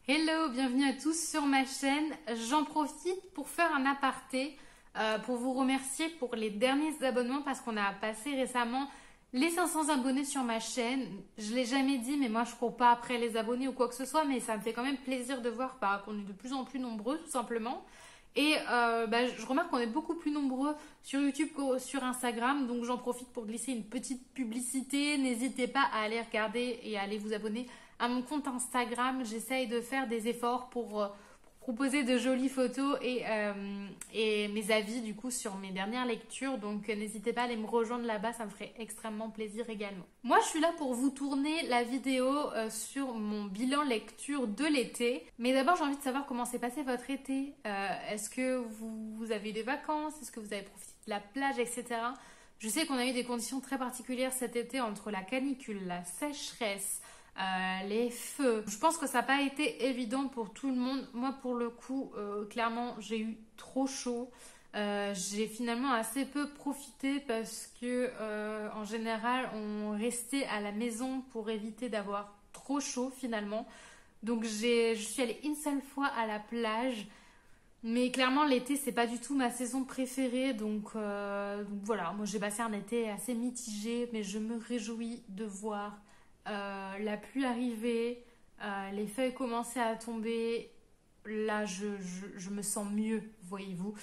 Hello, bienvenue à tous sur ma chaîne. J'en profite pour faire un aparté, pour vous remercier pour les derniers abonnements parce qu'on a passé récemment les 500 abonnés sur ma chaîne. Je l'ai jamais dit, mais moi je cours pas après les abonnés ou quoi que ce soit, mais ça me fait quand même plaisir de voir qu'on est de plus en plus nombreux tout simplement. Et je remarque qu'on est beaucoup plus nombreux sur YouTube que sur Instagram, donc j'en profite pour glisser une petite publicité. N'hésitez pas à aller regarder et à aller vous abonner à mon compte Instagram. J'essaye de faire des efforts pour proposer de jolies photos et mes avis du coup sur mes dernières lectures. Donc n'hésitez pas à aller me rejoindre là-bas, ça me ferait extrêmement plaisir également. Moi je suis là pour vous tourner la vidéo sur mon bilan lecture de l'été. Mais d'abord j'ai envie de savoir comment s'est passé votre été. Est-ce que vous avez eu des vacances? Est-ce que vous avez profité de la plage, etc. Je sais qu'on a eu des conditions très particulières cet été entre la canicule, la sécheresse, les feux. Je pense que ça n'a pas été évident pour tout le monde. Moi, pour le coup, clairement, j'ai eu trop chaud. J'ai finalement assez peu profité parce que, en général, on restait à la maison pour éviter d'avoir trop chaud finalement. Donc, je suis allée une seule fois à la plage. Mais clairement, l'été, c'est pas du tout ma saison préférée. Donc voilà, moi j'ai passé un été assez mitigé, mais je me réjouis de voir la pluie arriver, les feuilles commencer à tomber. Là, je me sens mieux, voyez-vous.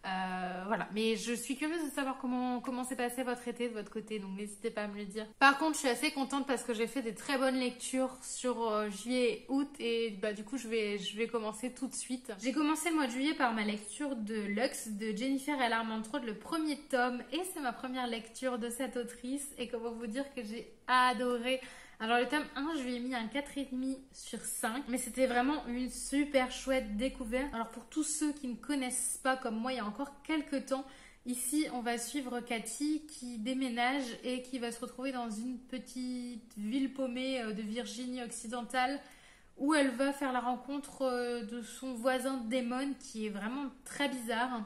Voilà, mais je suis curieuse de savoir comment s'est passé votre été de votre côté, donc n'hésitez pas à me le dire. Par contre, je suis assez contente parce que j'ai fait des très bonnes lectures sur juillet et août et du coup, je vais commencer tout de suite. J'ai commencé le mois de juillet par ma lecture de Lux de Jennifer L. Armentrout, le premier tome, et c'est ma première lecture de cette autrice et comment vous dire que j'ai adoré. Alors le tome 1, je lui ai mis un 4,5 sur 5, mais c'était vraiment une super chouette découverte. Alors pour tous ceux qui ne connaissent pas comme moi il y a encore quelques temps, ici on va suivre Cathy qui déménage et qui va se retrouver dans une petite ville paumée de Virginie occidentale où elle va faire la rencontre de son voisin Damon qui est vraiment très bizarre.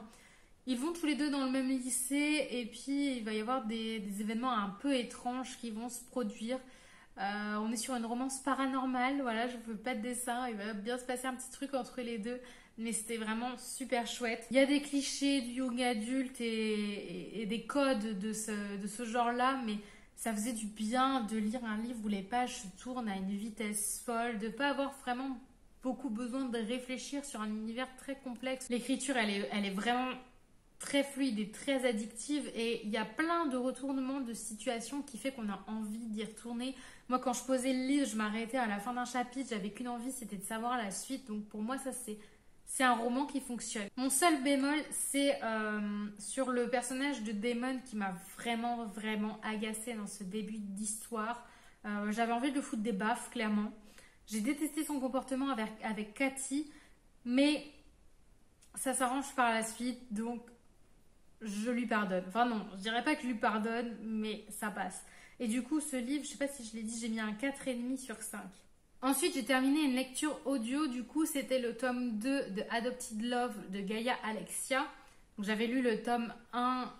Ils vont tous les deux dans le même lycée et puis il va y avoir des événements un peu étranges qui vont se produire. On est sur une romance paranormale, voilà, je ne veux pas de dessin, il va bien se passer un petit truc entre les deux, mais c'était vraiment super chouette. Il y a des clichés du young adulte et des codes de ce genre-là, mais ça faisait du bien de lire un livre où les pages se tournent à une vitesse folle, de ne pas avoir vraiment beaucoup besoin de réfléchir sur un univers très complexe. L'écriture, elle est vraiment très fluide et très addictive et il y a plein de retournements de situations qui fait qu'on a envie d'y retourner. Moi quand je posais le livre, je m'arrêtais à la fin d'un chapitre, j'avais qu'une envie, c'était de savoir la suite. Donc pour moi ça c'est un roman qui fonctionne. Mon seul bémol c'est sur le personnage de Damon qui m'a vraiment agacée dans ce début d'histoire. J'avais envie de le foutre des baffes clairement. J'ai détesté son comportement avec Cathy, mais ça s'arrange par la suite donc je lui pardonne. Enfin non, je dirais pas que je lui pardonne, mais ça passe. Et du coup, ce livre, je sais pas si je l'ai dit, j'ai mis un 4,5 sur 5. Ensuite, j'ai terminé une lecture audio. Du coup, c'était le tome 2 de Adopted Love de Gaia Alexia. Donc, j'avais lu le tome 1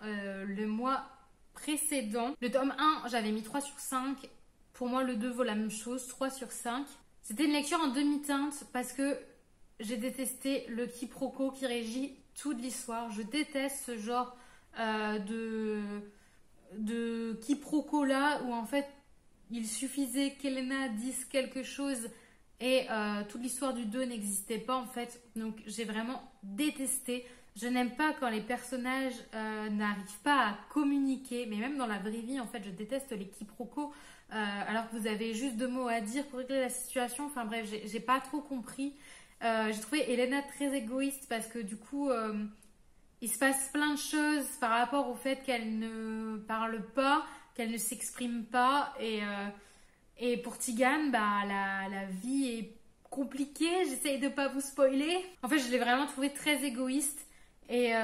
le mois précédent. Le tome 1, j'avais mis 3 sur 5. Pour moi, le 2 vaut la même chose, 3 sur 5. C'était une lecture en demi-teinte parce que j'ai détesté le quiproquo qui régit toute l'histoire. Je déteste ce genre de quiproquo là où en fait il suffisait qu'Elena dise quelque chose et toute l'histoire du 2 n'existait pas en fait. Donc j'ai vraiment détesté. Je n'aime pas quand les personnages n'arrivent pas à communiquer, mais même dans la vraie vie en fait je déteste les quiproquos alors que vous avez juste 2 mots à dire pour régler la situation. Enfin bref, j'ai pas trop compris. J'ai trouvé Elena très égoïste parce que du coup il se passe plein de choses par rapport au fait qu'elle ne parle pas, qu'elle ne s'exprime pas et pour Tigane la vie est compliquée. J'essaye de pas vous spoiler. En fait je l'ai vraiment trouvé très égoïste et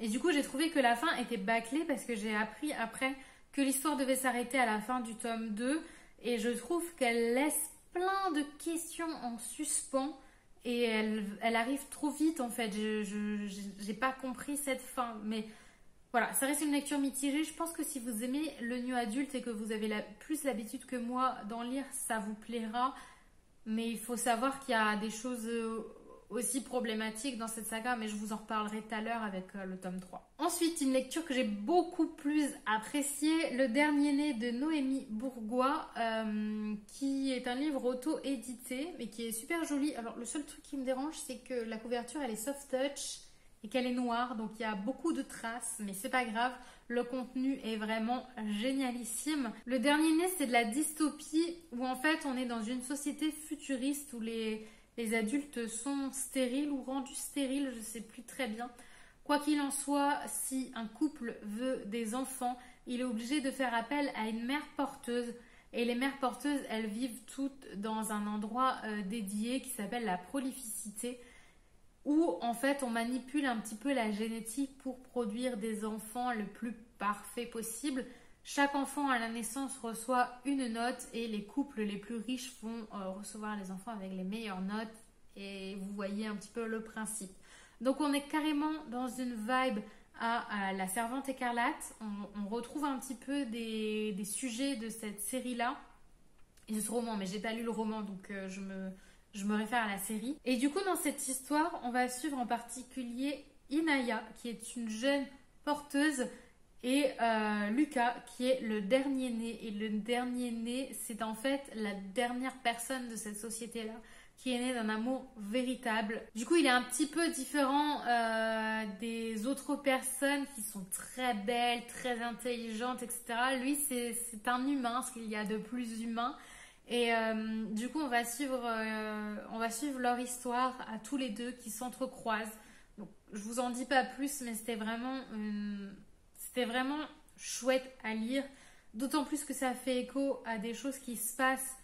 du coup j'ai trouvé que la fin était bâclée parce que j'ai appris après que l'histoire devait s'arrêter à la fin du tome 2 et je trouve qu'elle laisse plein de questions en suspens. Et elle arrive trop vite en fait, j'ai pas compris cette fin, mais voilà, ça reste une lecture mitigée. Je pense que si vous aimez le new adulte et que vous avez plus l'habitude que moi d'en lire, ça vous plaira. Mais il faut savoir qu'il y a des choses aussi problématiques dans cette saga, mais je vous en reparlerai tout à l'heure avec le tome 3. Ensuite, une lecture que j'ai beaucoup plus appréciée, Le Dernier Né de Noémie Bourgois, qui est un livre auto-édité, mais qui est super joli. Alors, le seul truc qui me dérange, c'est que la couverture, elle est soft touch et qu'elle est noire, donc il y a beaucoup de traces, mais c'est pas grave. Le contenu est vraiment génialissime. Le Dernier Né, c'est de la dystopie où en fait on est dans une société futuriste où les adultes sont stériles ou rendus stériles, je ne sais plus très bien. Quoi qu'il en soit, si un couple veut des enfants, il est obligé de faire appel à une mère porteuse. Et les mères porteuses, elles vivent toutes dans un endroit dédié qui s'appelle la prolificité, où en fait on manipule un petit peu la génétique pour produire des enfants le plus parfait possible. Chaque enfant à la naissance reçoit une note et les couples les plus riches vont recevoir les enfants avec les meilleures notes, et vous voyez un petit peu le principe. Donc on est carrément dans une vibe à La Servante écarlate. On retrouve un petit peu des sujets de cette série-là et de ce roman, mais j'ai pas lu le roman, donc je me réfère à la série. Et du coup, dans cette histoire, on va suivre en particulier Inaya, qui est une jeune porteuse, et Lucas, qui est le dernier né. Et le dernier né, c'est en fait la dernière personne de cette société-là, qui est née d'un amour véritable. Du coup, il est un petit peu différent des autres personnes qui sont très belles, très intelligentes, etc. Lui, c'est un humain, ce qu'il y a de plus humain. Et du coup, on va suivre leur histoire à tous les deux qui s'entrecroisent. Donc, je vous en dis pas plus, mais c'était vraiment chouette à lire. D'autant plus que ça fait écho à des choses qui se passent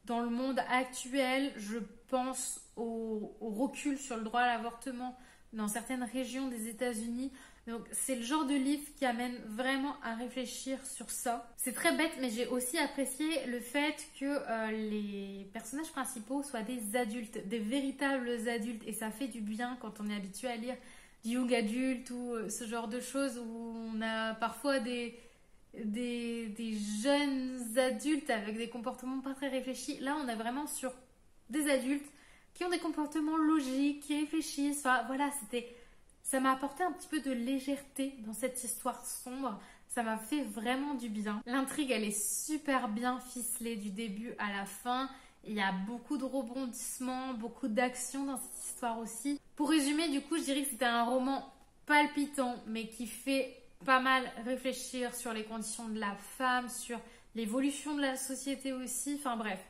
dans le monde actuel. Je pense au recul sur le droit à l'avortement dans certaines régions des États-Unis. Donc c'est le genre de livre qui amène vraiment à réfléchir sur ça. C'est très bête, mais j'ai aussi apprécié le fait que les personnages principaux soient des adultes, des véritables adultes. Et ça fait du bien quand on est habitué à lire du young adulte ou ce genre de choses où on a parfois des jeunes adultes avec des comportements pas très réfléchis. Là, on est vraiment sur des adultes qui ont des comportements logiques, qui réfléchissent. Enfin, voilà, ça m'a apporté un petit peu de légèreté dans cette histoire sombre. Ça m'a fait vraiment du bien. L'intrigue, elle est super bien ficelée du début à la fin. Il y a beaucoup de rebondissements, beaucoup d'action dans cette histoire aussi. Pour résumer, du coup, je dirais que c'était un roman palpitant, mais qui fait pas mal réfléchir sur les conditions de la femme, sur l'évolution de la société aussi. Enfin bref,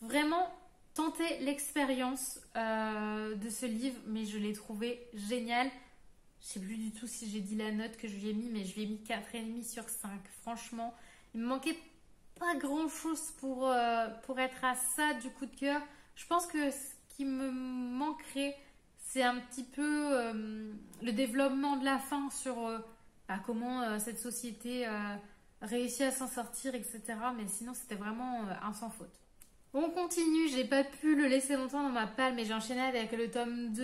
vraiment tenter l'expérience de ce livre, mais je l'ai trouvé génial. Je sais plus du tout si j'ai dit la note que je lui ai mis, mais je lui ai mis 4,5 sur 5. Franchement, il me manquait pas grand chose pour être à ça du coup de cœur. Je pense que ce qui me manquerait, c'est un petit peu le développement de la fin sur comment cette société réussit à s'en sortir, etc. Mais sinon, c'était vraiment un sans faute. On continue, j'ai pas pu le laisser longtemps dans ma palle, mais j'ai enchaîné avec le tome 2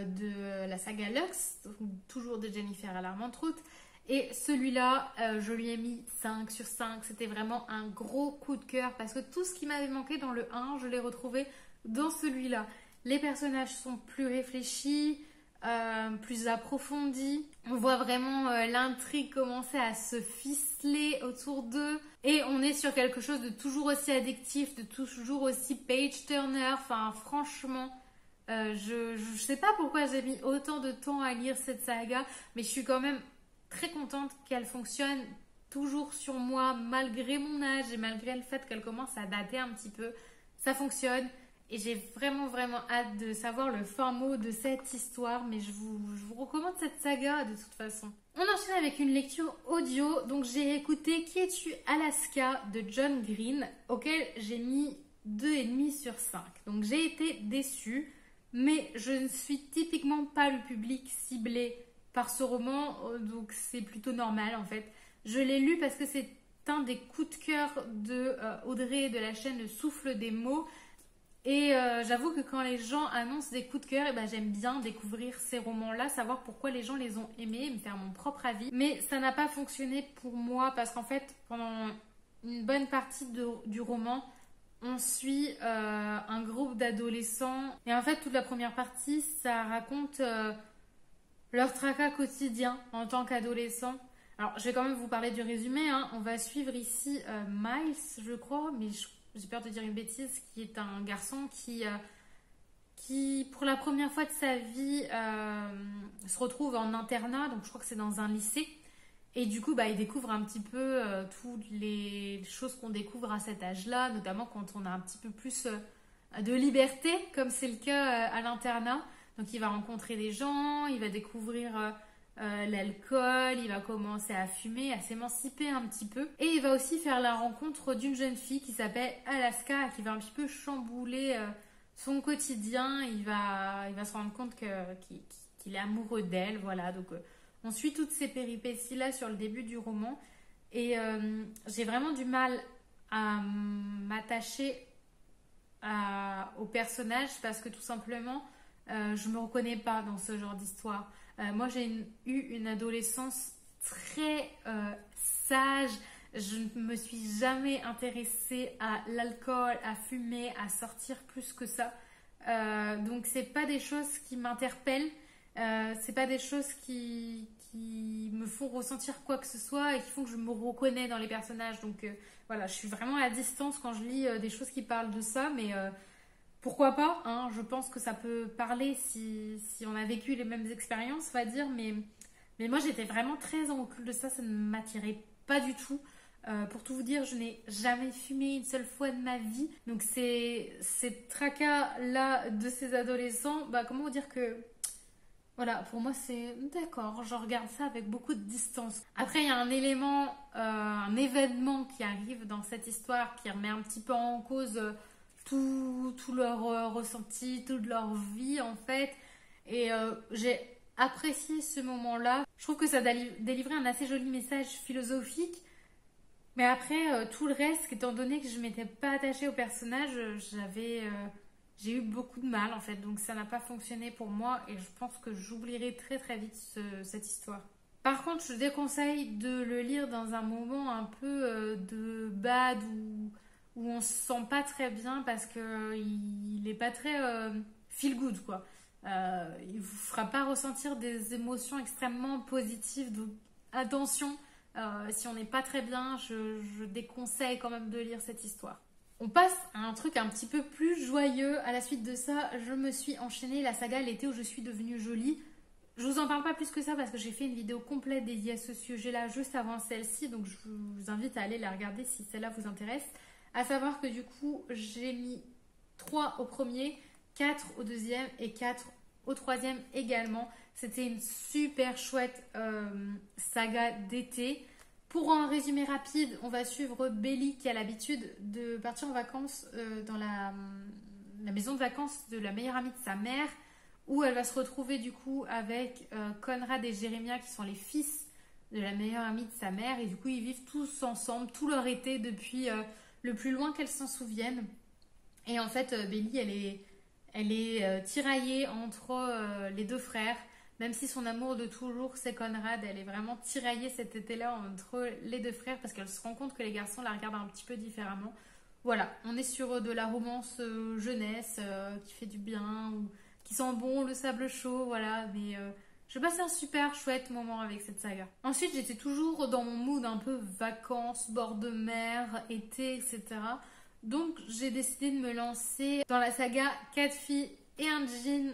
de la saga Lux, toujours de Jennifer Armentrout. Et celui-là, je lui ai mis 5 sur 5. C'était vraiment un gros coup de cœur parce que tout ce qui m'avait manqué dans le 1, je l'ai retrouvé dans celui-là. Les personnages sont plus réfléchis, plus approfondis. On voit vraiment l'intrigue commencer à se ficeler autour d'eux. Et on est sur quelque chose de toujours aussi addictif, de toujours aussi page-turner. Enfin, franchement, je sais pas pourquoi j'ai mis autant de temps à lire cette saga, mais je suis quand même très contente qu'elle fonctionne toujours sur moi, malgré mon âge et malgré le fait qu'elle commence à dater un petit peu. Ça fonctionne. Et j'ai vraiment hâte de savoir le fin mot de cette histoire, mais je vous recommande cette saga de toute façon. On enchaîne avec une lecture audio, donc j'ai écouté Qui es-tu Alaska de John Green, auquel j'ai mis 2,5 sur 5. Donc j'ai été déçue, mais je ne suis typiquement pas le public ciblé par ce roman, donc c'est plutôt normal en fait. Je l'ai lu parce que c'est un des coups de cœur de Audrey de la chaîne Le Souffle des mots. Et j'avoue que quand les gens annoncent des coups de cœur, j'aime bien découvrir ces romans-là, savoir pourquoi les gens les ont aimés, me faire mon propre avis. Mais ça n'a pas fonctionné pour moi parce qu'en fait, pendant une bonne partie du roman, On suit un groupe d'adolescents. Et en fait, toute la première partie, ça raconte leur tracas quotidien en tant qu'adolescent. Alors, je vais quand même vous parler du résumé, hein. On va suivre ici Miles, je crois, mais j'ai peur de dire une bêtise, qui est un garçon qui pour la première fois de sa vie, se retrouve en internat. Donc, je crois que c'est dans un lycée. Et du coup, il découvre un petit peu toutes les choses qu'on découvre à cet âge-là, notamment quand on a un petit peu plus de liberté, comme c'est le cas à l'internat. Donc, il va rencontrer des gens, il va découvrir l'alcool, il va commencer à fumer, à s'émanciper un petit peu. Et il va aussi faire la rencontre d'une jeune fille qui s'appelle Alaska, qui va un petit peu chambouler son quotidien. Il va se rendre compte qu'il est amoureux d'elle, voilà. Donc, on suit toutes ces péripéties-là sur le début du roman. Et j'ai vraiment du mal à m'attacher au personnage parce que tout simplement, je me reconnais pas dans ce genre d'histoire. Moi, j'ai eu une adolescence très sage. Je ne me suis jamais intéressée à l'alcool, à fumer, à sortir plus que ça. Donc, c'est pas des choses qui m'interpellent. C'est pas des choses qui me font ressentir quoi que ce soit et qui font que je me reconnais dans les personnages. Donc voilà, je suis vraiment à distance quand je lis des choses qui parlent de ça, mais pourquoi pas, hein. Je pense que ça peut parler si on a vécu les mêmes expériences, on va dire, mais moi j'étais vraiment très en recul de ça, ça ne m'attirait pas du tout. Pour tout vous dire, je n'ai jamais fumé une seule fois de ma vie. Donc ces tracas-là de ces adolescents, comment vous dire que... Voilà, pour moi c'est d'accord, je regarde ça avec beaucoup de distance. Après, il y a un élément, un événement qui arrive dans cette histoire qui remet un petit peu en cause tout leur ressenti, toute leur vie en fait. Et j'ai apprécié ce moment-là. Je trouve que ça délivrait un assez joli message philosophique. Mais après, tout le reste, étant donné que je ne m'étais pas attachée au personnage, j'ai eu beaucoup de mal en fait, donc ça n'a pas fonctionné pour moi et je pense que j'oublierai très très vite cette histoire. Par contre, je déconseille de le lire dans un moment un peu de bad où on se sent pas très bien parce qu'il n'est pas très feel good quoi. Il vous fera pas ressentir des émotions extrêmement positives, donc attention, si on n'est pas très bien, je déconseille quand même de lire cette histoire. On passe à un truc un petit peu plus joyeux. À la suite de ça, je me suis enchaînée la saga L'été où je suis devenue jolie. Je vous en parle pas plus que ça parce que j'ai fait une vidéo complète dédiée à ce sujet-là juste avant celle-ci. Donc je vous invite à aller la regarder si celle-là vous intéresse. À savoir que du coup, j'ai mis 3 au premier, 4 au deuxième et 4 au troisième également. C'était une super chouette saga d'été. Pour un résumé rapide, on va suivre Belly qui a l'habitude de partir en vacances dans la maison de vacances de la meilleure amie de sa mère, où elle va se retrouver du coup avec Conrad et Jérémia qui sont les fils de la meilleure amie de sa mère, et du coup ils vivent tous ensemble tout leur été depuis le plus loin qu'elles s'en souviennent. Et en fait Belly elle est tiraillée entre les deux frères. Même si son amour de toujours c'est Conrad, elle est vraiment tiraillée cet été-là entre les deux frères parce qu'elle se rend compte que les garçons la regardent un petit peu différemment. Voilà, on est sur de la romance jeunesse qui fait du bien, ou qui sent bon le sable chaud, voilà. Mais j'ai passé un super chouette moment avec cette saga. Ensuite, j'étais toujours dans mon mood un peu vacances, bord de mer, été, etc. Donc, j'ai décidé de me lancer dans la saga 4 filles et un jean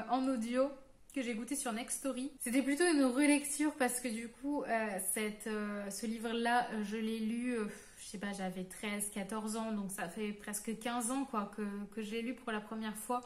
en audio que j'ai goûté sur Nextory. C'était plutôt une relecture parce que du coup, ce livre-là, je l'ai lu, je sais pas, j'avais 13-14 ans, donc ça fait presque 15 ans quoi, que je l'ai lu pour la première fois.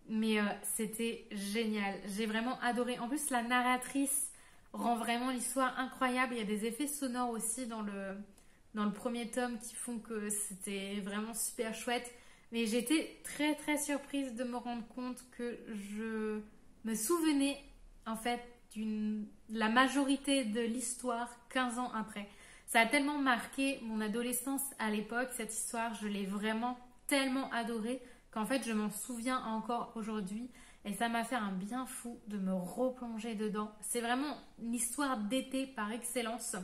Mais c'était génial, j'ai vraiment adoré. En plus, la narratrice rend vraiment l'histoire incroyable. Il y a des effets sonores aussi dans le premier tome qui font que c'était vraiment super chouette. Mais j'étais très très surprise de me rendre compte que je me souvenais en fait de la majorité de l'histoire 15 ans après. Ça a tellement marqué mon adolescence à l'époque, cette histoire, je l'ai vraiment tellement adorée qu'en fait je m'en souviens encore aujourd'hui et ça m'a fait un bien fou de me replonger dedans. C'est vraiment une histoire d'été par excellence.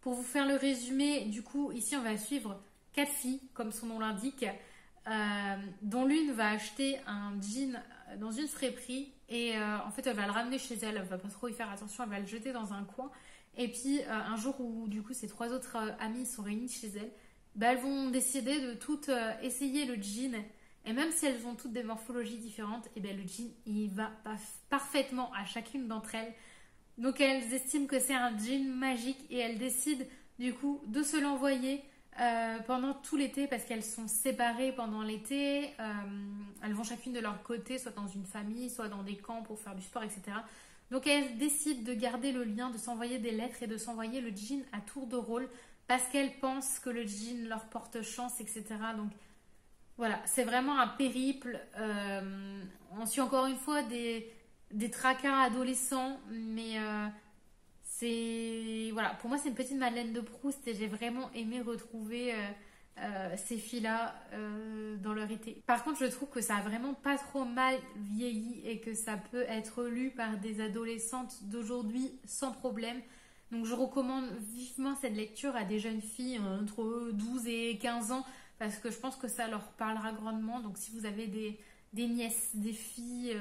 Pour vous faire le résumé, du coup ici on va suivre 4 filles, comme son nom l'indique, dont l'une va acheter un jean dans une friperie et en fait elle va le ramener chez elle, elle va pas trop y faire attention, elle va le jeter dans un coin. Et puis un jour où du coup ces 3 autres amies sont réunies chez elle, bah, elles vont décider de toutes essayer le jean. Et même si elles ont toutes des morphologies différentes, et ben le jean il va parfaitement à chacune d'entre elles. Donc elles estiment que c'est un jean magique et elles décident du coup de se l'envoyer pendant tout l'été parce qu'elles sont séparées pendant l'été. Elles vont chacune de leur côté, soit dans une famille, soit dans des camps pour faire du sport, etc. Donc elles décident de garder le lien, de s'envoyer des lettres et de s'envoyer le jean à tour de rôle parce qu'elles pensent que le jean leur porte chance, etc. Donc voilà, c'est vraiment un périple. On suit encore une fois des tracas adolescents, mais c'est voilà, pour moi c'est une petite Madeleine de Proust et j'ai vraiment aimé retrouver ces filles-là dans leur été. Par contre, je trouve que ça a vraiment pas trop mal vieilli et que ça peut être lu par des adolescentes d'aujourd'hui sans problème. Donc je recommande vivement cette lecture à des jeunes filles entre 12 et 15 ans parce que je pense que ça leur parlera grandement. Donc si vous avez des nièces, des filles,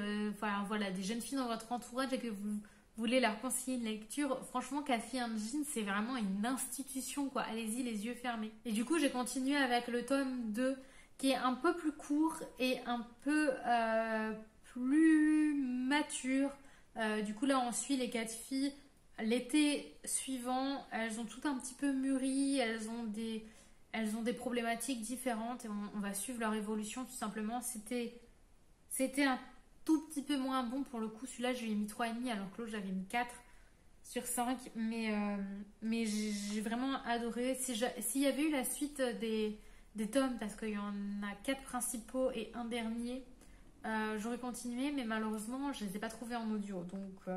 voilà, des jeunes filles dans votre entourage et que vous voulez leur conseiller une lecture, franchement, 4 filles un jean, c'est vraiment une institution, quoi. Allez-y, les yeux fermés. Et du coup, j'ai continué avec le tome 2, qui est un peu plus court et un peu plus mature. Du coup, là, on suit les 4 filles. L'été suivant, elles ont tout un petit peu mûri, elles ont des problématiques différentes et on va suivre leur évolution tout simplement. C'était un tout petit peu moins bon pour le coup. Celui-là, je lui ai mis 3,5 alors que l'autre, j'avais mis 4 sur 5. Mais j'ai vraiment adoré. S'il y avait eu la suite des tomes, parce qu'il y en a 4 principaux et un dernier, j'aurais continué, mais malheureusement, je ne les ai pas trouvés en audio. Donc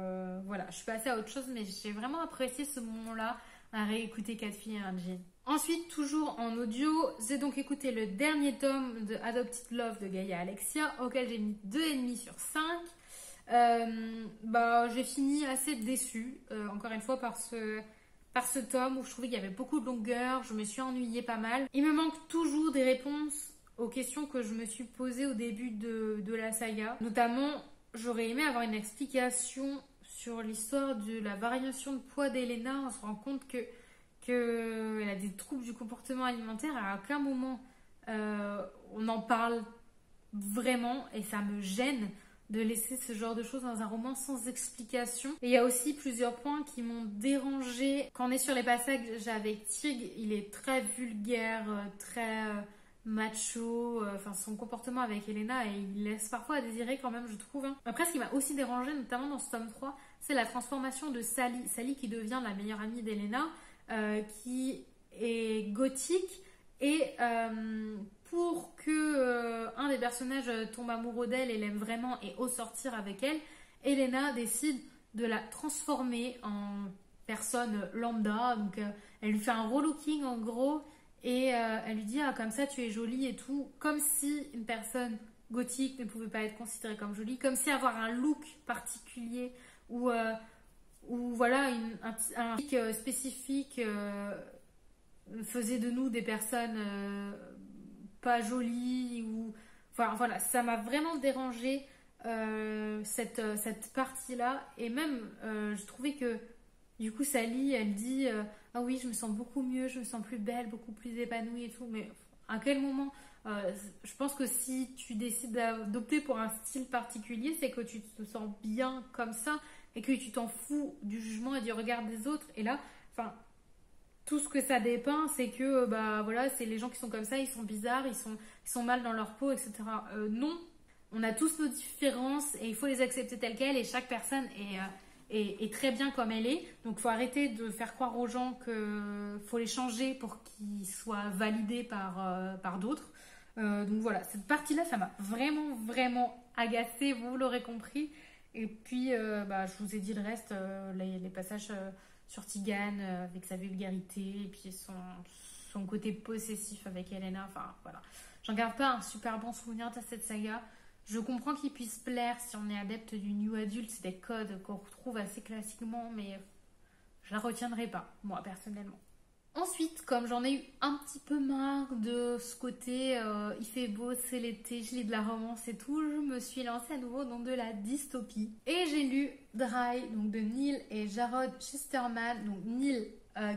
voilà, je suis passée à autre chose, mais j'ai vraiment apprécié ce moment-là à réécouter 4 filles et un jean. Ensuite, toujours en audio, j'ai donc écouté le dernier tome de Adopted Love de Gaïa Alexia, auquel j'ai mis 2,5 sur 5. J'ai fini assez déçue, encore une fois, par ce tome où je trouvais qu'il y avait beaucoup de longueur, je me suis ennuyée pas mal. Il me manque toujours des réponses aux questions que je me suis posées au début de la saga. Notamment, j'aurais aimé avoir une explication sur l'histoire de la variation de poids d'Elena. On se rend compte qu'elle a des troubles du comportement alimentaire. À aucun moment on en parle vraiment et ça me gêne de laisser ce genre de choses dans un roman sans explication. Et il y a aussi plusieurs points qui m'ont dérangée. Quand on est sur les passages avec Tig, il est très vulgaire, très macho, son comportement avec Elena, et il laisse parfois à désirer quand même, je trouve. Après, ce qui m'a aussi dérangée, notamment dans ce tome 3, c'est la transformation de Sally. Sally qui devient la meilleure amie d'Elena, qui est gothique, et pour que un des personnages tombe amoureux d'elle et l'aime vraiment et ose sortir avec elle, Elena décide de la transformer en personne lambda. Donc elle lui fait un relooking en gros et elle lui dit comme ça tu es jolie et tout, comme si une personne gothique ne pouvait pas être considérée comme jolie, comme si avoir un look particulier ou voilà un look spécifique faisait de nous des personnes pas jolies ou voilà, ça m'a vraiment dérangé cette partie-là. Et même je trouvais que du coup Sally elle dit ah oui, je me sens beaucoup mieux, je me sens plus belle, beaucoup plus épanouie et tout, mais à quel moment je pense que si tu décides d'opter pour un style particulier, c'est que tu te sens bien comme ça et que tu t'en fous du jugement et du regard des autres. Et là, tout ce que ça dépeint, c'est que voilà, c'est les gens qui sont comme ça, ils sont bizarres, ils sont mal dans leur peau, etc. Non, on a tous nos différences et il faut les accepter telles quelles et chaque personne est très bien comme elle est. Donc il faut arrêter de faire croire aux gens qu'il faut les changer pour qu'ils soient validés par d'autres. Donc voilà, cette partie-là, ça m'a vraiment, vraiment agacée, vous l'aurez compris. Et puis, je vous ai dit le reste, les passages sur Tigane avec sa vulgarité et puis son côté possessif avec Elena. Voilà. J'en garde pas un super bon souvenir de cette saga. Je comprends qu'il puisse plaire si on est adepte du new adult, c'est des codes qu'on retrouve assez classiquement, mais je la retiendrai pas, moi, personnellement. Ensuite, comme j'en ai eu un petit peu marre de ce côté, il fait beau, c'est l'été, je lis de la romance et tout, je me suis lancée à nouveau dans de la dystopie. Et j'ai lu Dry, donc de Neil et Jarrod Chesterman, donc Neil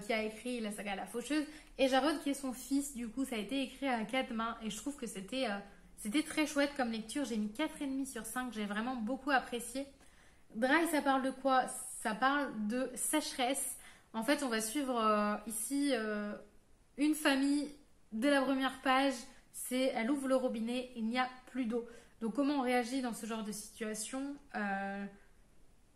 qui a écrit la saga La Faucheuse, et Jarrod qui est son fils, du coup ça a été écrit à 4 mains, et je trouve que c'était très chouette comme lecture, j'ai mis 4,5 sur 5, j'ai vraiment beaucoup apprécié. Dry, ça parle de quoi? Ça parle de sécheresse. En fait, on va suivre ici une famille dès la première page. Elle ouvre le robinet, il n'y a plus d'eau. Donc, comment on réagit dans ce genre de situation?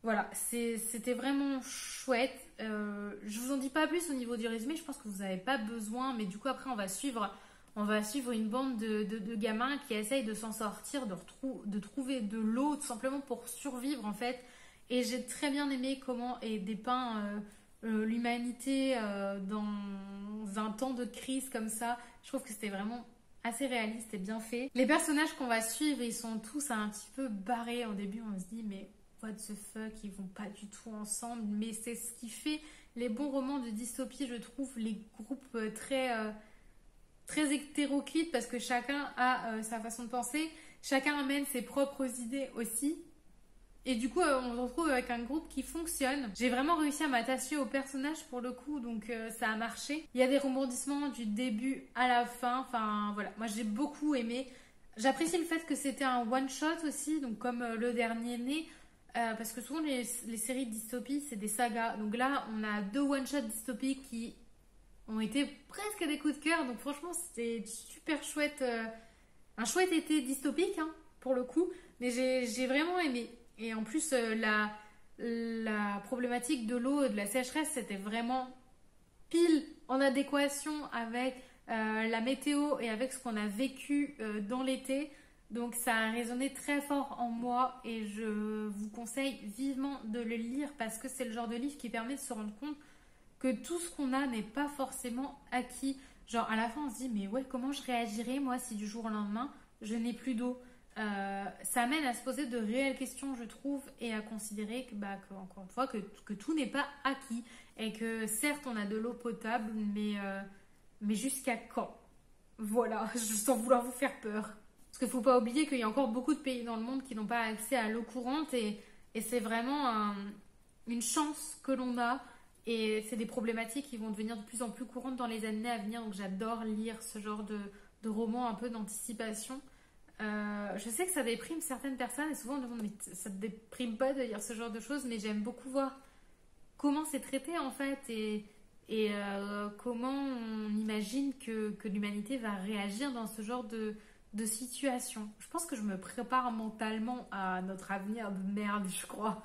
Voilà, c'était vraiment chouette. Je vous en dis pas plus au niveau du résumé. Je pense que vous n'avez pas besoin, mais du coup après on va suivre une bande de gamins qui essayent de s'en sortir, de trouver de l'eau tout simplement pour survivre en fait. Et j'ai très bien aimé comment est dépeint l'humanité dans un temps de crise comme ça. Je trouve que c'était vraiment assez réaliste et bien fait. Les personnages qu'on va suivre, ils sont tous un petit peu barrés. Au début, on se dit, mais what the fuck, ils vont pas du tout ensemble. Mais c'est ce qui fait les bons romans de dystopie, je trouve, les groupes très hétéroclites parce que chacun a sa façon de penser. Chacun amène ses propres idées aussi. Et du coup, on se retrouve avec un groupe qui fonctionne. J'ai vraiment réussi à m'attacher au personnage pour le coup, donc ça a marché. Il y a des rebondissements du début à la fin. Enfin, voilà. Moi, j'ai beaucoup aimé. J'apprécie le fait que c'était un one-shot aussi, donc comme le dernier né. Parce que souvent, les séries de dystopie, c'est des sagas. Donc là, on a 2 one-shots dystopiques qui ont été presque des coups de cœur. Donc franchement, c'était super chouette. Un chouette été dystopique, hein, pour le coup. Mais j'ai vraiment aimé. Et en plus, la problématique de l'eau et de la sécheresse, c'était vraiment pile en adéquation avec la météo et avec ce qu'on a vécu dans l'été. Donc ça a résonné très fort en moi et je vous conseille vivement de le lire parce que c'est le genre de livre qui permet de se rendre compte que tout ce qu'on a n'est pas forcément acquis. Genre à la fin on se dit mais ouais, comment je réagirais moi si du jour au lendemain je n'ai plus d'eau? Ça amène à se poser de réelles questions, je trouve, et à considérer encore une fois, que tout n'est pas acquis. Et que certes, on a de l'eau potable, mais jusqu'à quand? Voilà, sans vouloir vous faire peur. Parce qu'il ne faut pas oublier qu'il y a encore beaucoup de pays dans le monde qui n'ont pas accès à l'eau courante, et c'est vraiment une chance que l'on a. Et c'est des problématiques qui vont devenir de plus en plus courantes dans les années à venir. Donc j'adore lire ce genre de romans un peu d'anticipation. Je sais que ça déprime certaines personnes et souvent on me demande mais ça te déprime pas de lire ce genre de choses, mais j'aime beaucoup voir comment c'est traité en fait et comment on imagine que l'humanité va réagir dans ce genre de situation. Je pense que je me prépare mentalement à notre avenir de merde, je crois.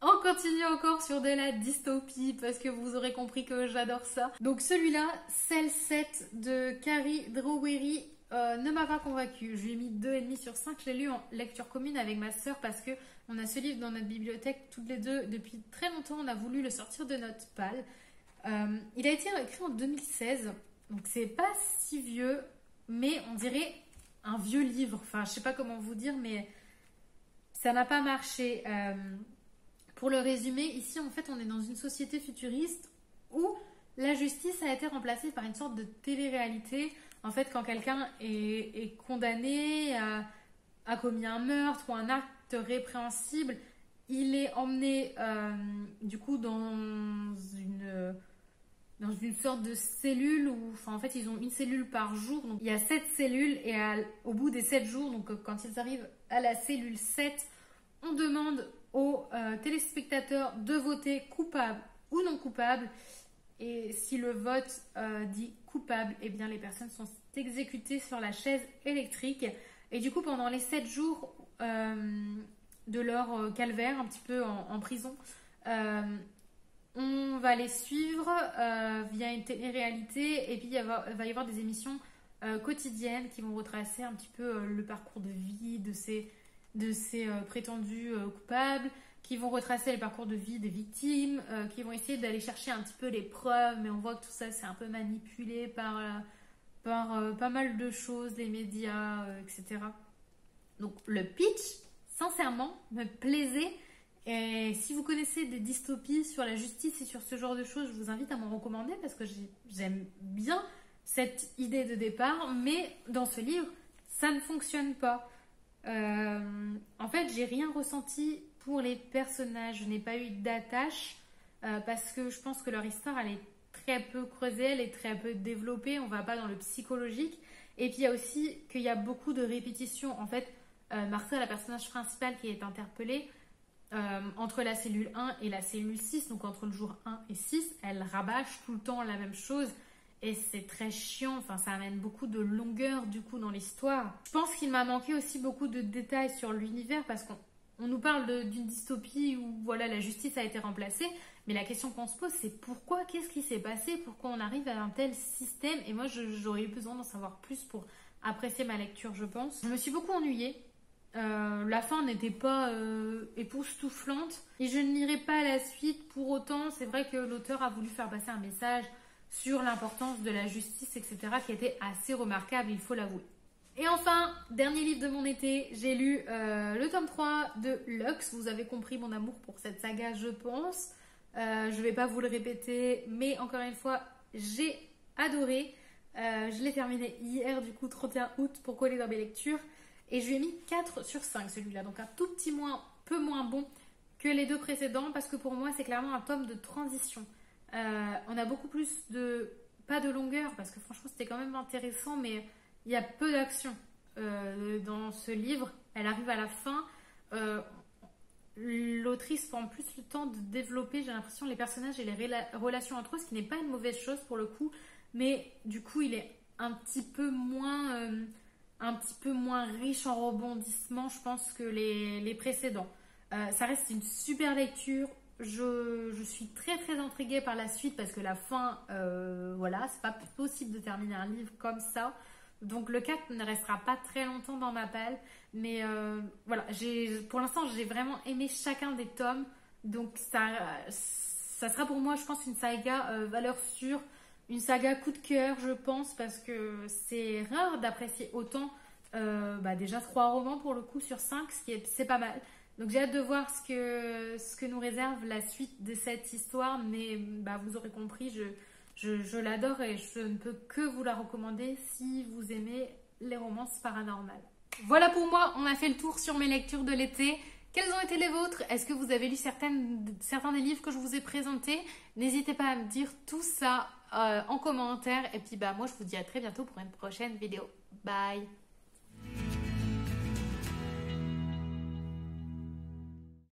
On continue encore sur de la dystopie parce que vous aurez compris que j'adore ça. Donc celui-là, Cell 7 de Carrie Drowery, ne m'a pas convaincue. Je lui ai mis 2,5 sur 5. Je l'ai lu en lecture commune avec ma soeur parce que on a ce livre dans notre bibliothèque toutes les deux depuis très longtemps. On a voulu le sortir de notre palle. Il a été écrit en 2016, donc c'est pas si vieux, mais on dirait un vieux livre. Enfin, je sais pas comment vous dire, mais ça n'a pas marché. Pour le résumer, ici en fait on est dans une société futuriste où la justice a été remplacée par une sorte de télé-réalité. En fait, quand quelqu'un est condamné, a commis un meurtre ou un acte répréhensible, il est emmené du coup dans une sorte de cellule où, enfin, en fait, ils ont une cellule par jour. Donc, il y a 7 cellules et au bout des 7 jours, donc quand ils arrivent à la cellule 7, on demande aux téléspectateurs de voter coupable ou non coupable. Et si le vote dit coupable, eh bien les personnes sont exécutées sur la chaise électrique. Et du coup, pendant les 7 jours de leur calvaire, un petit peu en prison, on va les suivre via une télé-réalité. Et puis, il va y avoir des émissions quotidiennes qui vont retracer un petit peu le parcours de vie de ces prétendus coupables, qui vont retracer le parcours de vie des victimes, qui vont essayer d'aller chercher un petit peu les preuves, mais on voit que tout ça c'est un peu manipulé par pas mal de choses, les médias, etc. Donc le pitch, sincèrement, me plaisait Et si vous connaissez des dystopies sur la justice et sur ce genre de choses, je vous invite à m'en recommander parce que j'aime bien cette idée de départ, mais dans ce livre, ça ne fonctionne pas. En fait, j'ai rien ressenti pour les personnages, je n'ai pas eu d'attache parce que je pense que leur histoire, elle est très peu creusée, elle est très peu développée, on va pas dans le psychologique. Et puis il y a aussi qu'il y a beaucoup de répétitions. En fait, Martha, la personnage principale qui est interpellée, entre la cellule 1 et la cellule 6, donc entre le jour 1 et 6, elle rabâche tout le temps la même chose et c'est très chiant, enfin ça amène beaucoup de longueur du coup dans l'histoire. Je pense qu'il m'a manqué aussi beaucoup de détails sur l'univers parce qu'on nous parle d'une dystopie où voilà, la justice a été remplacée, mais la question qu'on se pose c'est pourquoi, qu'est-ce qui s'est passé, pourquoi on arrive à un tel système, et moi j'aurais eu besoin d'en savoir plus pour apprécier ma lecture, je pense. Je me suis beaucoup ennuyée. La fin n'était pas époustouflante et je ne lirai pas la suite. Pour autant, c'est vrai que l'auteur a voulu faire passer un message sur l'importance de la justice, etc., qui était assez remarquable, il faut l'avouer. Et enfin, dernier livre de mon été, j'ai lu le tome 3 de Lux. Vous avez compris mon amour pour cette saga, je pense. Je ne vais pas vous le répéter, mais encore une fois, j'ai adoré. Je l'ai terminé hier, du coup, 31 août, pour coller dans mes lectures. Et je lui ai mis 4 sur 5 celui-là, donc un tout petit peu moins bon que les deux précédents, parce que pour moi c'est clairement un tome de transition. On a beaucoup plus pas de longueur, parce que franchement c'était quand même intéressant, mais il y a peu d'action dans ce livre. Elle arrive à la fin, l'autrice prend plus le temps de développer, j'ai l'impression, les personnages et les relations entre eux, ce qui n'est pas une mauvaise chose pour le coup, mais du coup il est un petit peu moins riche en rebondissements, je pense, que les précédents. Ça reste une super lecture. Je suis très très intriguée par la suite parce que la fin, voilà, c'est pas possible de terminer un livre comme ça. Donc le 4 ne restera pas très longtemps dans ma palle. Mais voilà, pour l'instant, j'ai vraiment aimé chacun des tomes. Donc ça sera pour moi, je pense, une saga valeur sûre. Une saga coup de cœur, je pense, parce que c'est rare d'apprécier autant. Déjà 3 romans pour le coup sur 5, c'est pas mal. Donc j'ai hâte de voir ce que nous réserve la suite de cette histoire. Mais vous aurez compris, je l'adore et je ne peux que vous la recommander si vous aimez les romances paranormales. Voilà pour moi, on a fait le tour sur mes lectures de l'été. Quelles ont été les vôtres? Est-ce que vous avez lu certains des livres que je vous ai présentés? N'hésitez pas à me dire tout ça en commentaire. Et puis moi je vous dis à très bientôt pour une prochaine vidéo. Bye!